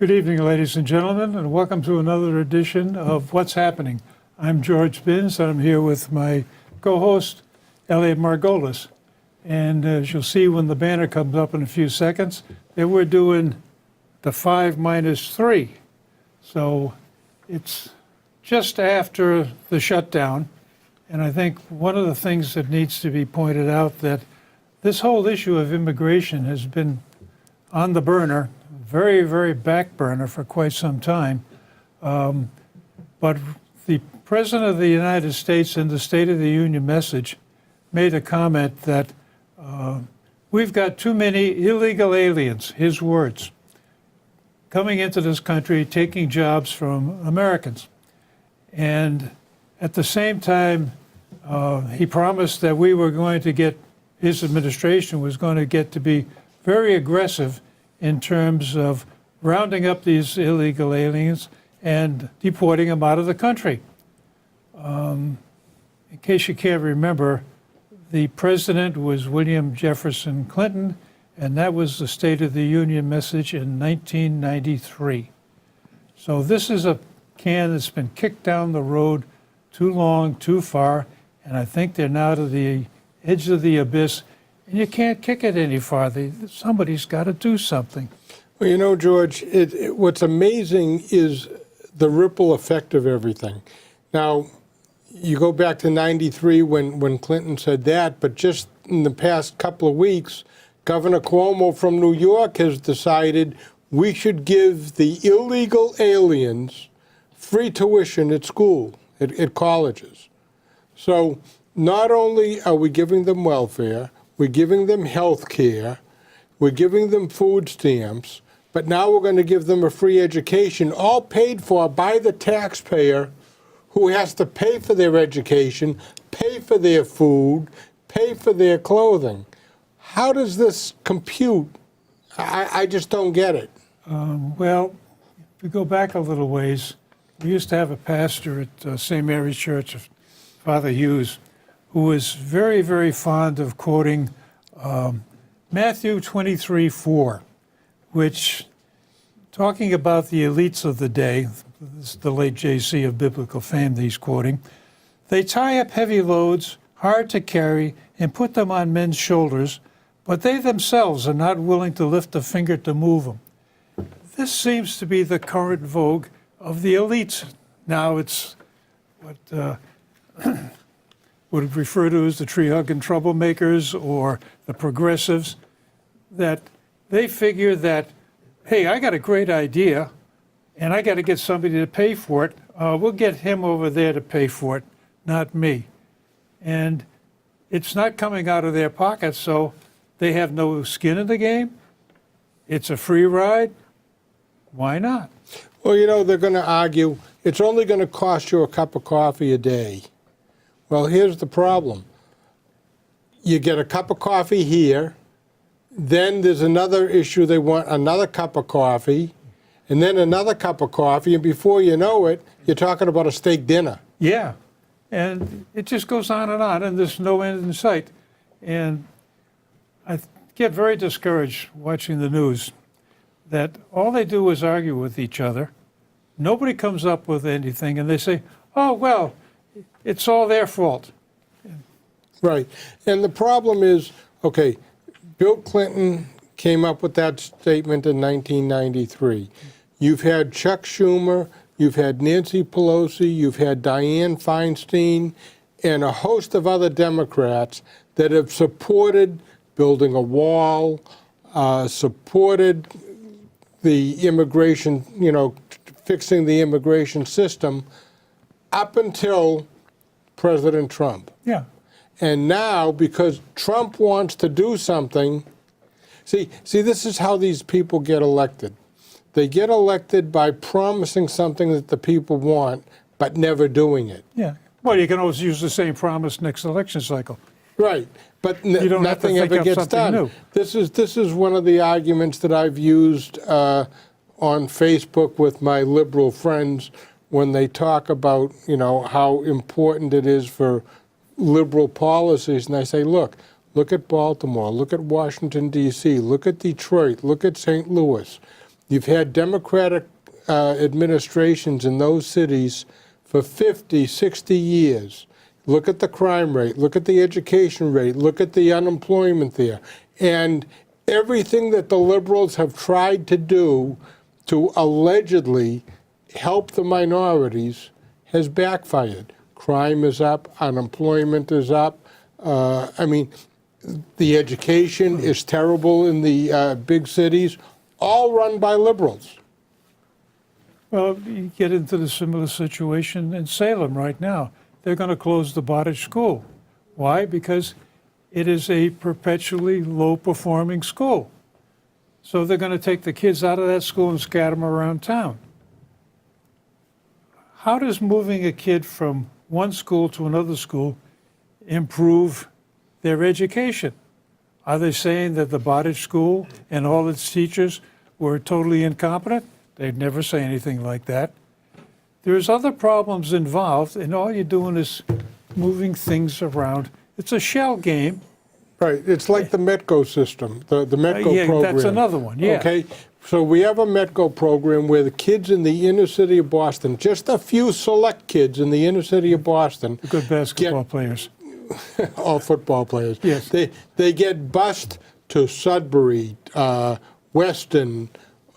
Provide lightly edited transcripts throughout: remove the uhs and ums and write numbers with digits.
Good evening, ladies and gentlemen, and welcome to another edition of What's Happening. I'm George Binns, and I'm here with my co-host, Elliot Margolis. And as you'll see when the banner comes up in a few seconds, that we're doing the 5 minus 3. So it's just after the shutdown. And I think one of the things that needs to be pointed out that this whole issue of immigration has been on the burner, very, very back burner for quite some time. But the President of the United States in the State of the Union message made a comment that we've got too many illegal aliens, his words, coming into this country, taking jobs from Americans. And at the same time, he promised that we were going to get, his administration was going to get to be very aggressive in terms of rounding up these illegal aliens and deporting them out of the country. In case you can't remember, the president was William Jefferson Clinton, and that was the State of the Union message in 1993. So this is a can that's been kicked down the road too long, too far, and I think they're now to the edge of the abyss. And you can't kick it any farther. Somebody's got to do something. Well, you know, George, what's amazing is the ripple effect of everything. Now, you go back to 93 when Clinton said that, but just in the past couple of weeks, Governor Cuomo from New York has decided we should give the illegal aliens free tuition at school, at colleges. So not only are we giving them welfare, we're giving them health care, we're giving them food stamps, but now we're going to give them a free education, all paid for by the taxpayer who has to pay for their education, pay for their food, pay for their clothing. How does this compute? I just don't get it. Well, if we go back a little ways, we used to have a pastor at St. Mary's Church, Father Hughes, who was very, very fond of quoting Matthew 23:4, which, talking about the elites of the day, this is the late J.C. of biblical fame that he's quoting, they tie up heavy loads, hard to carry, and put them on men's shoulders, but they themselves are not willing to lift a finger to move them. This seems to be the current vogue of the elites. Now it's what would refer to as the tree-hugging troublemakers or the progressives, that they figure that, hey, I got a great idea, and I got to get somebody to pay for it. We'll get him over there to pay for it, not me. And it's not coming out of their pockets, so they have no skin in the game. It's a free ride. Why not? Well, you know, they're going to argue, it's only going to cost you a cup of coffee a day. Well, here's the problem. You get a cup of coffee here, then there's another issue, they want another cup of coffee, and then another cup of coffee, and before you know it, you're talking about a steak dinner. Yeah, and it just goes on, and there's no end in sight. And I get very discouraged watching the news that all they do is argue with each other. Nobody comes up with anything, and they say, oh, well, it's all their fault. Right. And the problem is, okay, Bill Clinton came up with that statement in 1993. You've had Chuck Schumer, you've had Nancy Pelosi, you've had Dianne Feinstein, and a host of other Democrats that have supported building a wall, supported the immigration, you know, fixing the immigration system up until President Trump. Yeah. And now, because Trump wants to do something, see, this is how these people get elected. They get elected by promising something that the people want, but never doing it. Yeah. Well, you can always use the same promise next election cycle. Right. But nothing ever gets done. New. This is one of the arguments that I've used on Facebook with my liberal friends when they talk about, you know, how important it is for liberal policies. And I say, look at Baltimore, look at Washington, D.C., look at Detroit, look at St. Louis. You've had Democratic administrations in those cities for 50, 60 years. Look at the crime rate, look at the education rate, look at the unemployment there. And everything that the liberals have tried to do to allegedly help the minorities has backfired. Crime is up, unemployment is up. I mean, the education is terrible in the big cities, all run by liberals. Well, you get into the similar situation in Salem right now. They're going to close the Bottage School. Why? Because it is a perpetually low-performing school. So they're going to take the kids out of that school and scatter them around town. How does moving a kid from one school to another school improve their education? Are they saying that the Bottage School and all its teachers were totally incompetent? They'd never say anything like that. There's other problems involved, and all you're doing is moving things around. It's a shell game. Right. It's like the Metco system, the Metco Yeah, program. that's another one, yeah. Okay. So we have a Metco program where the kids in the inner city of Boston, just a few select kids in the inner city of Boston, Good basketball players. all football players, Yes. they get bused to Sudbury, Weston,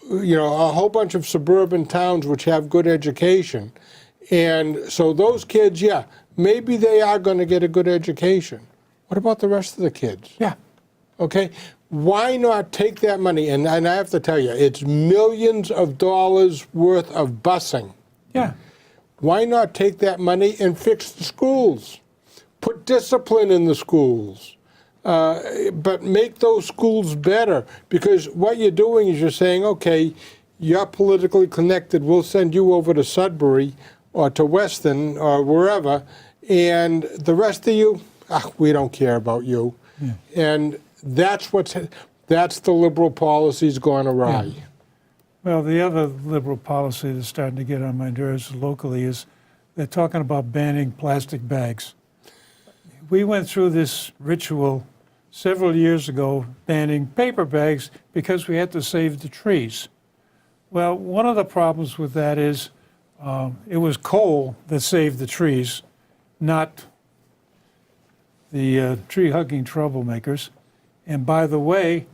you know, a whole bunch of suburban towns which have good education. And so those kids, yeah, maybe they are going to get a good education. What about the rest of the kids? Yeah. Okay? Why not take that money? And I have to tell you, it's millions of dollars worth of busing. Yeah. Why not take that money and fix the schools? Put discipline in the schools. But make those schools better, because what you're doing is you're saying, okay, you're politically connected, we'll send you over to Sudbury or to Weston or wherever, and the rest of you, we don't care about you. Yeah. And that's the liberal policies going awry. Yeah. Well, the other liberal policy that's starting to get on my nerves locally is they're talking about banning plastic bags. We went through this ritual several years ago banning paper bags because we had to save the trees. Well, one of the problems with that is it was coal that saved the trees, not the tree-hugging troublemakers. And by the way,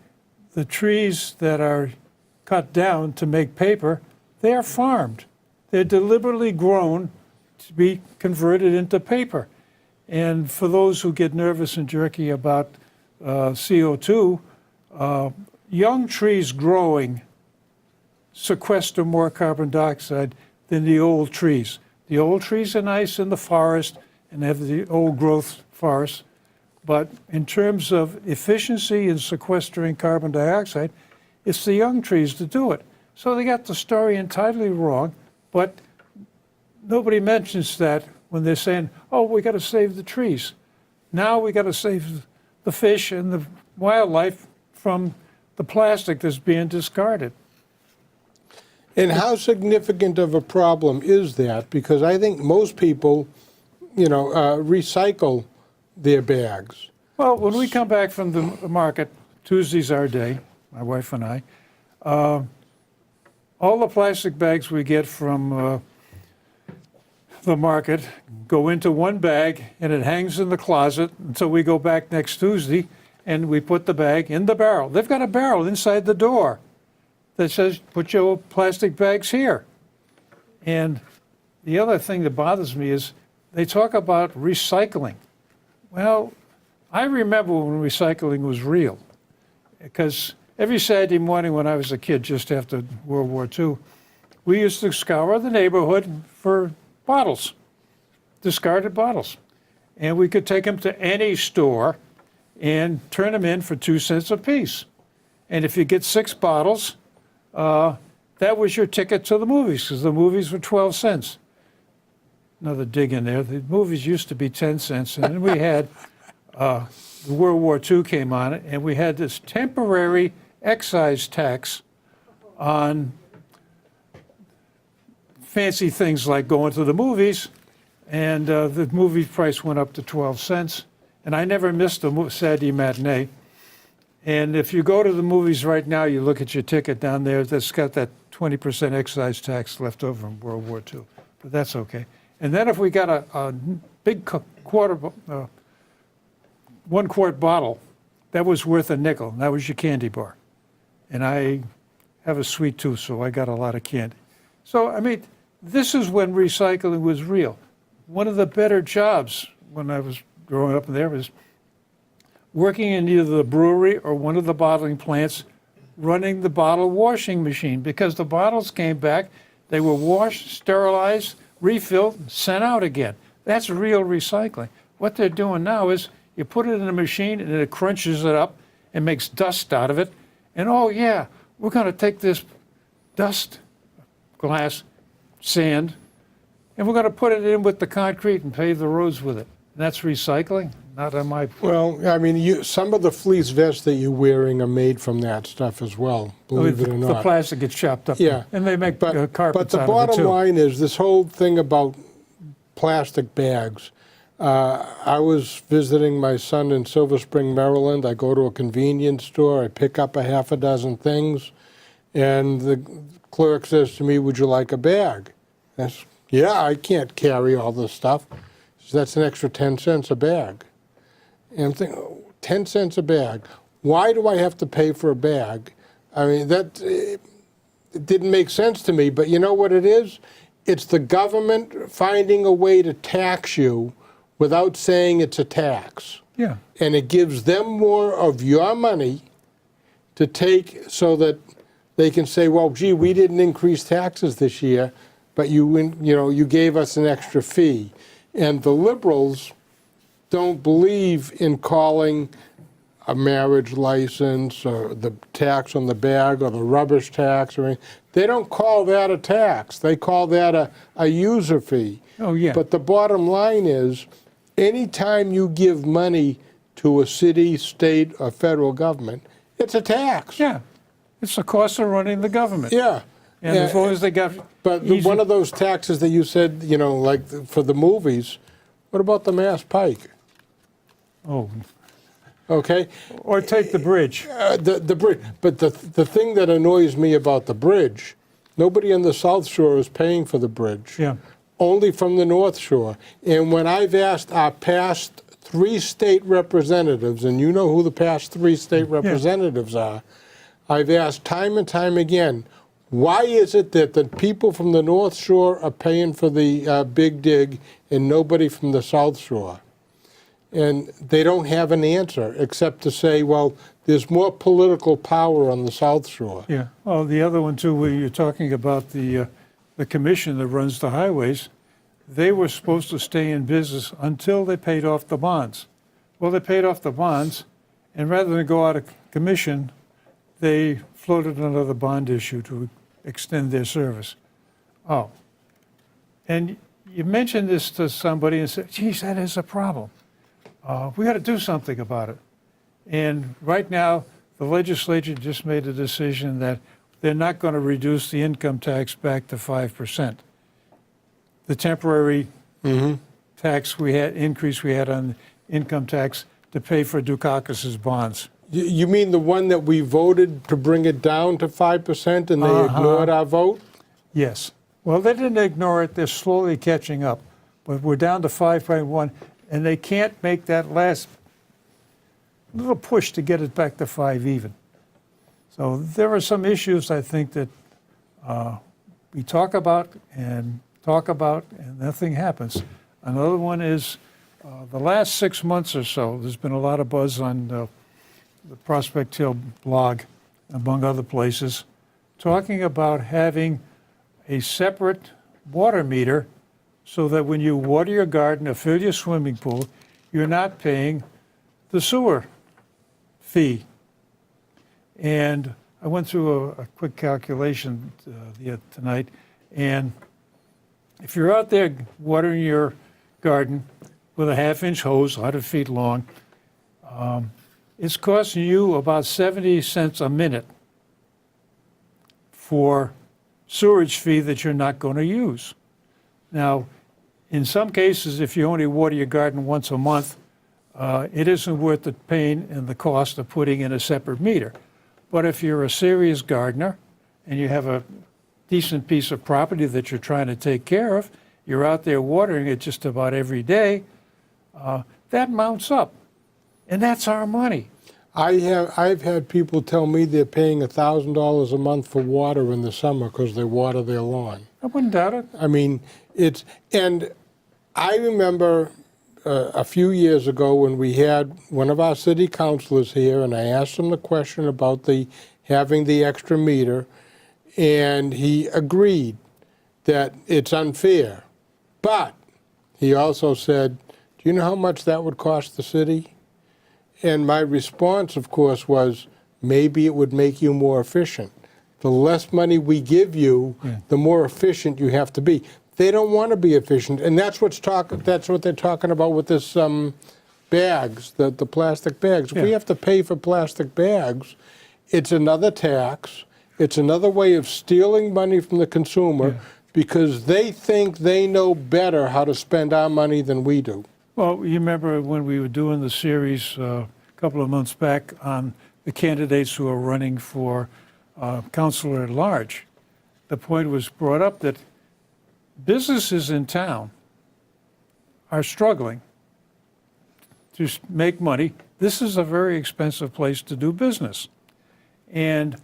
the trees that are cut down to make paper, they are farmed. They're deliberately grown to be converted into paper. And for those who get nervous and jerky about CO2, young trees growing sequester more carbon dioxide than the old trees. The old trees are nice in the forest and have the old growth forest, but in terms of efficiency in sequestering carbon dioxide, it's the young trees that do it. So they got the story entirely wrong, but nobody mentions that when they're saying, oh, we got to save the trees. Now we got to save the fish and the wildlife from the plastic that's being discarded. And how significant of a problem is that? Because I think most people, recycle their bags. Well, when we come back from the market, Tuesday's our day, my wife and I, all the plastic bags we get from the market go into one bag, and it hangs in the closet until we go back next Tuesday, and we put the bag in the barrel. They've got a barrel inside the door that says, put your plastic bags here. And the other thing that bothers me is they talk about recycling. Well, I remember when recycling was real, because every Saturday morning when I was a kid, just after World War II, we used to scour the neighborhood for bottles, discarded bottles. And we could take them to any store and turn them in for 2 cents a piece. And if you get 6 bottles, that was your ticket to the movies, because the movies were 12 cents. Another dig in there. The movies used to be 10 cents. And then we had the World War II came on it, and we had this temporary excise tax on fancy things like going to the movies, and the movie price went up to 12 cents. And I never missed a Saturday matinee. And if you go to the movies right now, you look at your ticket down there, that's got that 20% excise tax left over from World War II. But that's okay. And then if we got a big one-quart bottle, that was worth a nickel. That was your candy bar. And I have a sweet tooth, so I got a lot of candy. So, I mean, this is when recycling was real. One of the better jobs when I was growing up there was working in either the brewery or one of the bottling plants, running the bottle washing machine, because the bottles came back, they were washed, sterilized, refilled, and sent out again. That's real recycling. What they're doing now is you put it in a machine and it crunches it up and makes dust out of it. And oh yeah, we're going to take this dust, glass, sand, and we're going to put it in with the concrete and pave the roads with it. And that's recycling? Not on my... Well, I mean, some of the fleece vests that you're wearing are made from that stuff as well, believe it or not. The plastic gets chopped up. Yeah. And they make carpets But the out of it, too. bottom line is this whole thing about plastic bags. I was visiting my son in Silver Spring, Maryland. I go to a convenience store. I pick up a half a dozen things, and the clerk says to me, "Would you like a bag?" Yeah, I can't carry all this stuff. So that's an extra 10 cents a bag. And I'm thinking, 10 cents a bag. Why do I have to pay for a bag? I mean, it didn't make sense to me, but you know what it is? It's the government finding a way to tax you without saying it's a tax. Yeah. And it gives them more of your money to take so that they can say, well, gee, we didn't increase taxes this year, but you gave us an extra fee. And the liberals don't believe in calling a marriage license or the tax on the bag or the rubbish tax or anything. They don't call that a tax. They call that a user fee. Oh, yeah. But the bottom line is, anytime you give money to a city, state, or federal government, it's a tax. Yeah. It's the cost of running the government. Yeah. And as long as they got... But one of those taxes that you said, like for the movies, what about the Mass Pike? Oh. Okay? Or take the bridge. The bridge. But the thing that annoys me about the bridge, nobody on the South Shore is paying for the bridge. Yeah. Only from the North Shore. And when I've asked our past 3 state representatives, and you know who the past 3 state representatives are, I've asked time and time again, why is it that the people from the North Shore are paying for the big dig and nobody from the South Shore? And they don't have an answer except to say, well, there's more political power on the South Shore. Yeah. Well, the other one, too, where you're talking about the commission that runs the highways, they were supposed to stay in business until they paid off the bonds. Well, they paid off the bonds, and rather than go out of commission, they floated another bond issue to extend their service. Oh. And you mentioned this to somebody and said, geez, that is a problem. We got to do something about it. And right now, the legislature just made a decision that they're not going to reduce the income tax back to 5%. The temporary tax increase we had on income tax to pay for Dukakis's bonds. You mean the one that we voted to bring it down to 5% and they ignored our vote? Yes. Well, they didn't ignore it. They're slowly catching up. But we're down to 5.1, and they can't make that last little push to get it back to 5 even. So there are some issues, I think, that we talk about and nothing happens. Another one is the last 6 months or so, there's been a lot of buzz on the Prospect Hill blog, among other places, talking about having a separate water meter so that when you water your garden or fill your swimming pool, you're not paying the sewer fee. And I went through a quick calculation tonight, and if you're out there watering your garden with a 1/2-inch hose, 100 feet long, it's costing you about 70 cents a minute for sewerage fee that you're not going to use. Now, in some cases, if you only water your garden once a month, it isn't worth the pain and the cost of putting in a separate meter. But if you're a serious gardener and you have a decent piece of property that you're trying to take care of, you're out there watering it just about every day, that mounts up. And that's our money. I've had people tell me they're paying $1,000 a month for water in the summer because they water their lawn. I wouldn't doubt it. I mean, and I remember a few years ago when we had one of our city councilors here, and I asked him the question about having the extra meter, and he agreed that it's unfair. But he also said, do you know how much that would cost the city? And my response, of course, was maybe it would make you more efficient. The less money we give you, the more efficient you have to be. They don't want to be efficient, and that's what they're talking about with this bags, the plastic bags. If we have to pay for plastic bags, it's another tax. It's another way of stealing money from the consumer because they think they know better how to spend our money than we do. Well, you remember when we were doing the series a couple of months back on the candidates who are running for councilor at large, the point was brought up that businesses in town are struggling to make money. This is a very expensive place to do business. And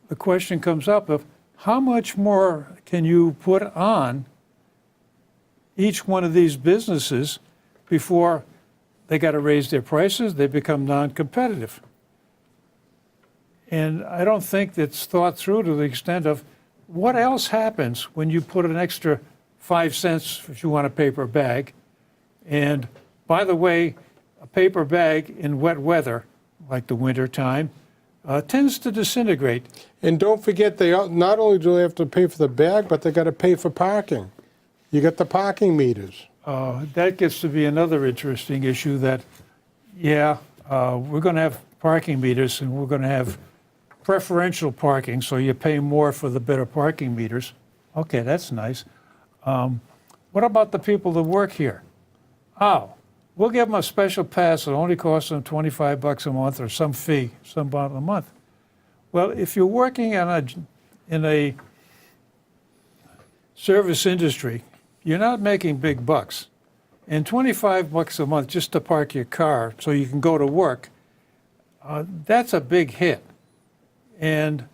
the question comes up of how much more can you put on each one of these businesses before they got to raise their prices, they become non-competitive. And I don't think that's thought through to the extent of what else happens when you put an extra 5 cents if you want a paper bag. And by the way, a paper bag in wet weather, like the winter time, tends to disintegrate. And don't forget, not only do they have to pay for the bag, but they got to pay for parking. You got the parking meters. That gets to be another interesting issue that, we're going to have parking meters and we're going to have preferential parking, so you pay more for the better parking meters. Okay, that's nice. What about the people that work here? Oh, we'll give them a special pass that only costs them $25 a month or some fee, some amount a month. Well, if you're working in a service industry, you're not making big bucks. And $25 a month just to park your car so you can go to work, that's a big hit. And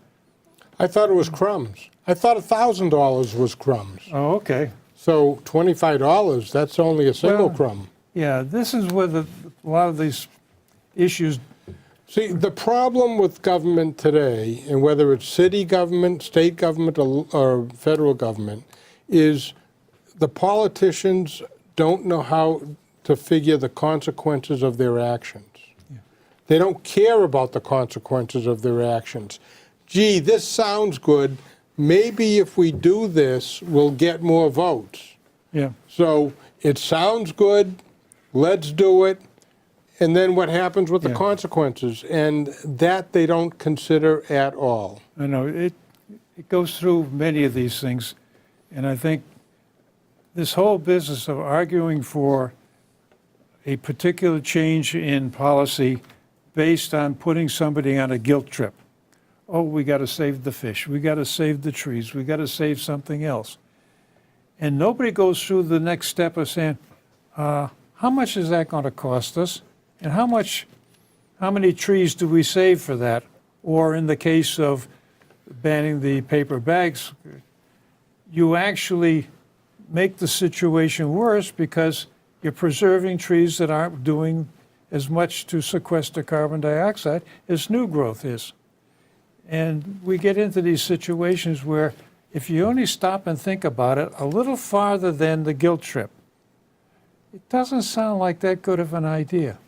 I thought it was crumbs. I thought $1,000 was crumbs. oh, okay. So $25, that's only a single crumb. Yeah, this is where a lot of these issues. See, the problem with government today, and whether it's city government, state government, or federal government, is the politicians don't know how to figure the consequences of their actions. They don't care about the consequences of their actions. Gee, this sounds good. Maybe if we do this, we'll get more votes. Yeah. So it sounds good, let's do it, and then what happens with the consequences? And that they don't consider at all. I know, it goes through many of these things, and I think this whole business of arguing for a particular change in policy based on putting somebody on a guilt trip. Oh, we got to save the fish, we got to save the trees, we got to save something else. And nobody goes through the next step of saying, how much is that going to cost us? And how many trees do we save for that? Or in the case of banning the paper bags, you actually make the situation worse because you're preserving trees that aren't doing as much to sequester carbon dioxide as new growth is. And we get into these situations where if you only stop and think about it a little farther than the guilt trip, it doesn't sound like that good of an idea.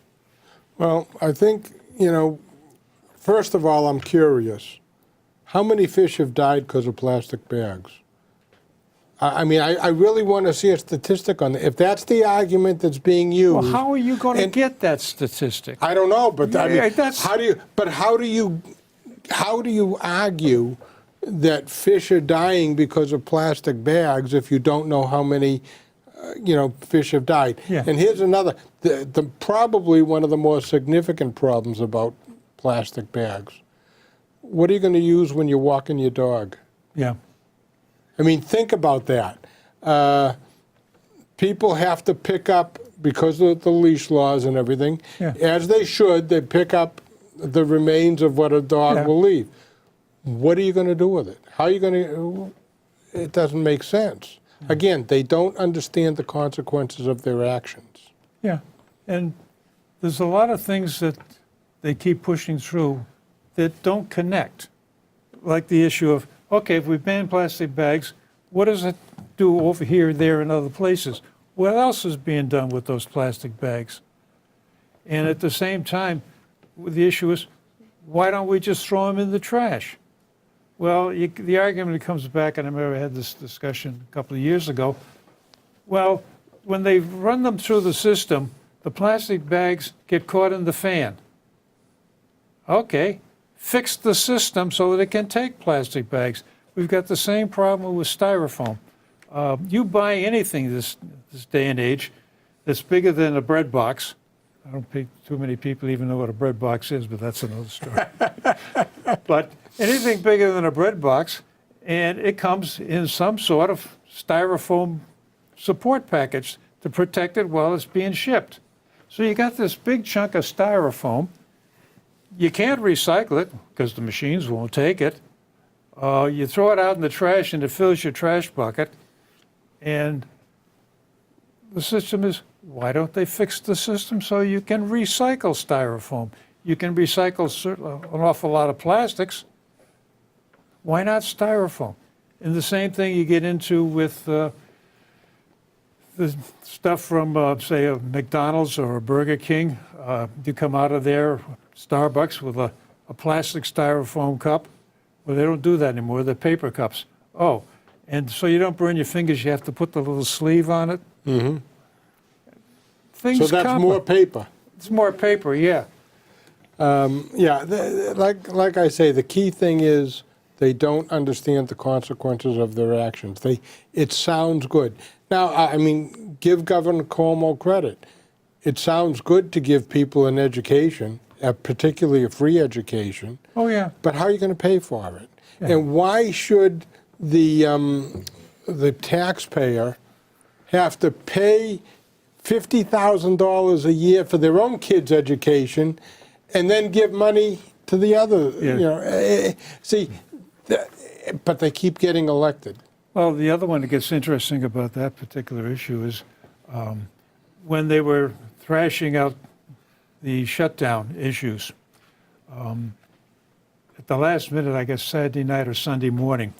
Well, I think, first of all, I'm curious. How many fish have died because of plastic bags? I mean, I really want to see a statistic on that. If that's the argument that's being used. Well, how are you going to get that statistic? I don't know, but I mean, that's, how do you argue that fish are dying because of plastic bags if you don't know how many fish have died. Yeah. And here's another, probably one of the more significant problems about plastic bags. What are you going to use when you're walking your dog? Yeah. I mean, think about that. People have to pick up, because of the leash laws and everything, Yeah. as they should, they pick up the remains of what a dog Yeah. will leave. What are you going to do with it? How are you going to? It doesn't make sense. Again, they don't understand the consequences of their actions. Yeah. And there's a lot of things that they keep pushing through that don't connect. Like the issue of, okay, if we ban plastic bags, what does it do over here, there, and other places? What else is being done with those plastic bags? And at the same time, the issue is, why don't we just throw them in the trash? Well, the argument comes back, and I remember I had this discussion a couple of years ago. Well, when they run them through the system, the plastic bags get caught in the fan. Okay, fix the system so that it can take plastic bags. We've got the same problem with styrofoam. You buy anything this day and age that's bigger than a bread box. I don't think too many people even know what a bread box is, but that's another story. But anything bigger than a bread box, and it comes in some sort of styrofoam support package to protect it while it's being shipped. So you got this big chunk of styrofoam. You can't recycle it because the machines won't take it. You throw it out in the trash and it fills your trash bucket. And the system is, why don't they fix the system so you can recycle styrofoam? You can recycle an awful lot of plastics. Why not styrofoam? And the same thing you get into with the stuff from, say, a McDonald's or a Burger King. You come out of there, Starbucks, with a plastic styrofoam cup. Well, they don't do that anymore. They're paper cups. Oh, and so you don't burn your fingers, you have to put the little sleeve on it. Mm-hmm. Things So that's more paper. It's more paper, yeah. Like I say, the key thing is they don't understand the consequences of their actions. It sounds good. Now, I mean, give Governor Cuomo credit. It sounds good to give people an education, particularly a free education. Oh, yeah. But how are you going to pay for it? Yeah. And why should the taxpayer have to pay $50,000 a year for their own kids' education and then give money to the other? Yeah. But they keep getting elected. Well, the other one that gets interesting about that particular issue is when they were thrashing out the shutdown issues, at the last minute, I guess Saturday night or Sunday morning,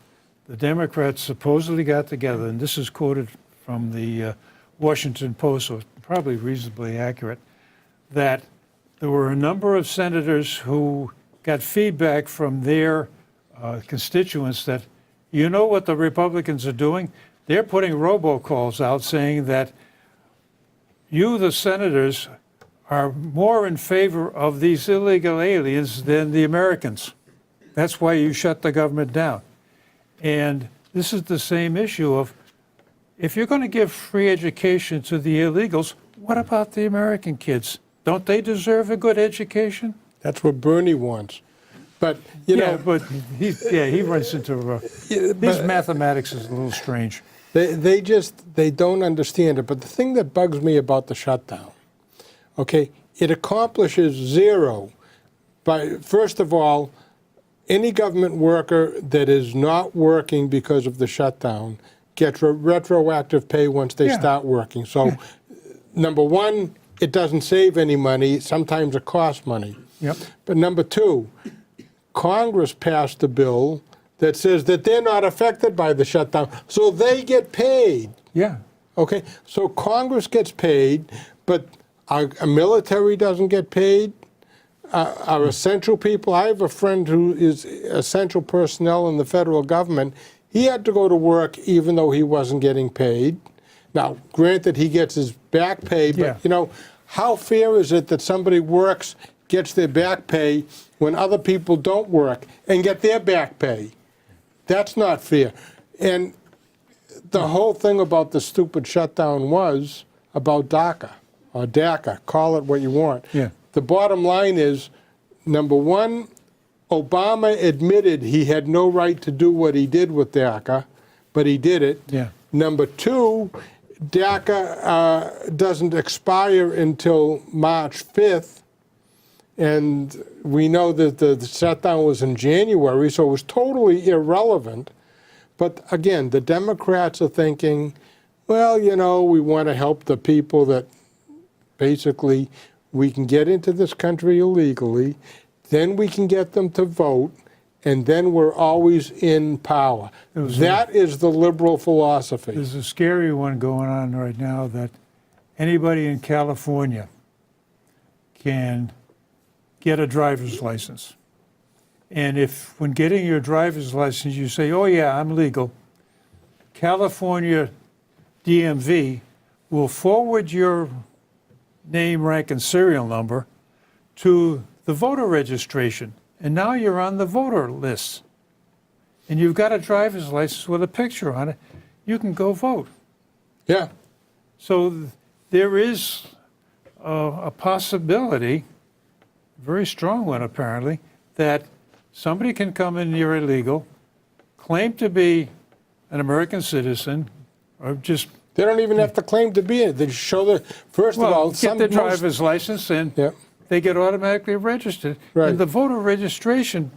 the Democrats supposedly got together, and this is quoted from the Washington Post, so it's probably reasonably accurate, that there were a number of senators who got feedback from their constituents that, you know what the Republicans are doing? They're putting robocalls out saying that you, the senators, are more in favor of these illegal aliens than the Americans. That's why you shut the government down. And this is the same issue of, if you're going to give free education to the illegals, what about the American kids? Don't they deserve a good education? That's what Bernie wants. But, you know... but he runs into... his mathematics is a little strange. They don't understand it. But the thing that bugs me about the shutdown, okay, it accomplishes zero. First of all, any government worker that is not working because of the shutdown gets retroactive pay once they start working. So, number one, it doesn't save any money. Sometimes it costs money. Yep. But number two, Congress passed a bill that says that they're not affected by the shutdown, so they get paid. Yeah. Okay, so Congress gets paid, but our military doesn't get paid. Our essential people, I have a friend who is essential personnel in the federal government. He had to go to work even though he wasn't getting paid. Now, granted, he gets his back pay, but, you know, how fair is it that somebody works, gets their back pay when other people don't work and get their back pay? That's not fair. And the whole thing about the stupid shutdown was about DACA, or DACA, call it what you want. Yeah. The bottom line is, number one, Obama admitted he had no right to do what he did with DACA, but he did it. Yeah. Number two, DACA doesn't expire until March 5th, and we know that the shutdown was in January, so it was totally irrelevant. But again, the Democrats are thinking, well, you know, we want to help the people that basically we can get into this country illegally, then we can get them to vote, and then we're always in power. That is the liberal philosophy. There's a scary one going on right now that anybody in California can get a driver's license. And if, when getting your driver's license, you say, oh yeah, I'm legal, California DMV will forward your name, rank, and serial number to the voter registration. And now you're on the voter list. And you've got a driver's license with a picture on it. You can go vote. Yeah. So there is a possibility, very strong one apparently, that somebody can come in here illegal, claim to be an American citizen, or just They don't even have to claim to be it. They show the, first of all, get their driver's license and yeah, they get automatically registered. Right. And the voter registration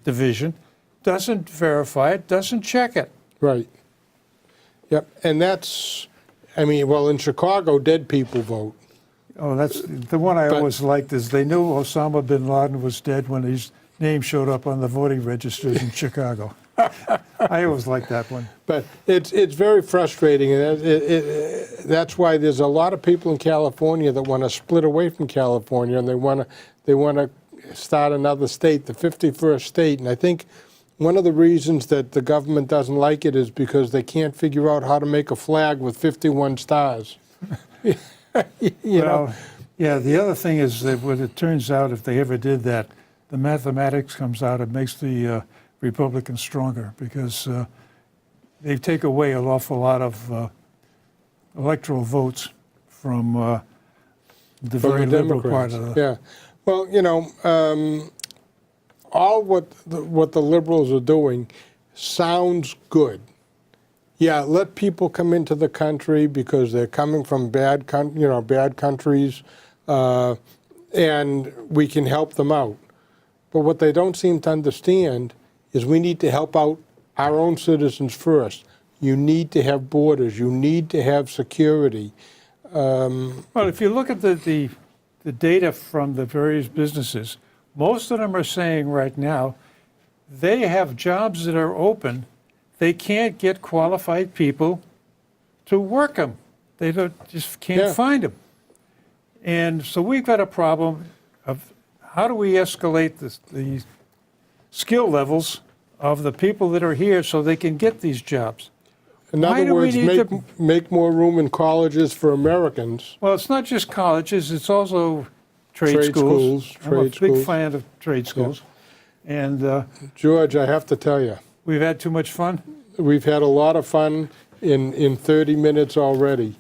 division doesn't verify it, doesn't check it. right. Yep, and that's, I mean, well, in Chicago, dead people vote. Oh, that's the one I But- always liked is they knew Osama bin Laden was dead when his name showed up on the voting registers in Chicago. I always liked that one. But it's very frustrating, and that's why there's a lot of people in California that want to split away from California, and they want to start another state, the 51st state. And I think one of the reasons that the government doesn't like it is because they can't figure out how to make a flag with 51 stars. you know? Yeah, the other thing is that what it turns out, if they ever did that, the mathematics comes out, it makes the Republicans stronger because they take away an awful lot of electoral votes from the From very the liberal part Democrats. of the... Yeah. Well, you know, all what the liberals are doing sounds good. Yeah, let people come into the country because they're coming from bad countries, and we can help them out. But what they don't seem to understand is we need to help out our own citizens first. You need to have borders. You need to have security. Well, if you look at the data from the various businesses, most of them are saying right now they have jobs that are open. They can't get qualified people to work them. They just can't find them. And so we've got a problem of how do we escalate the skill levels of the people that are here so they can get these jobs. In Why other do we words, need make more room in colleges for Americans. Well, it's not just colleges, it's also trade Trade schools. schools, I'm a trade big schools. fan of trade schools. And George, I have to tell you, we've had too much fun. we've had a lot of fun in 30 minutes already.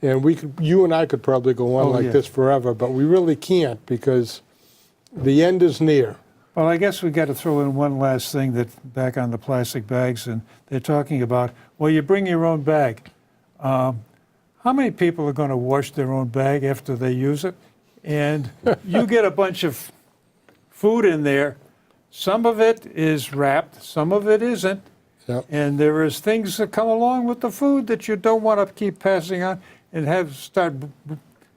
And you and I could probably go on like this forever, but we really can't because the end is near. Well, I guess we got to throw in one last thing that back on the plastic bags, and they're talking about, well, you bring your own bag. How many people are going to wash their own bag after they use it? And you get a bunch of food in there. Some of it is wrapped, some of it isn't. Yep. And there is things that come along with the food that you don't want to keep passing on and start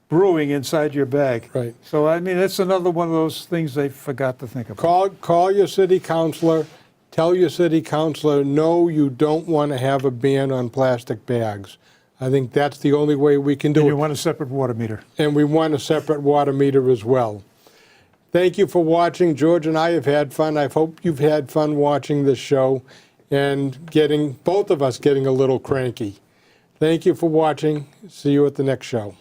brewing inside your bag. Right. So, I mean, that's another one of those things they forgot to think about. Call your city councilor. Tell your city councilor, no, you don't want to have a ban on plastic bags. I think that's the only way we can do And it. you want a separate water meter. And we want a separate water meter as well. Thank you for watching. George and I have had fun. I hope you've had fun watching this show and both of us getting a little cranky. Thank you for watching. See you at the next show.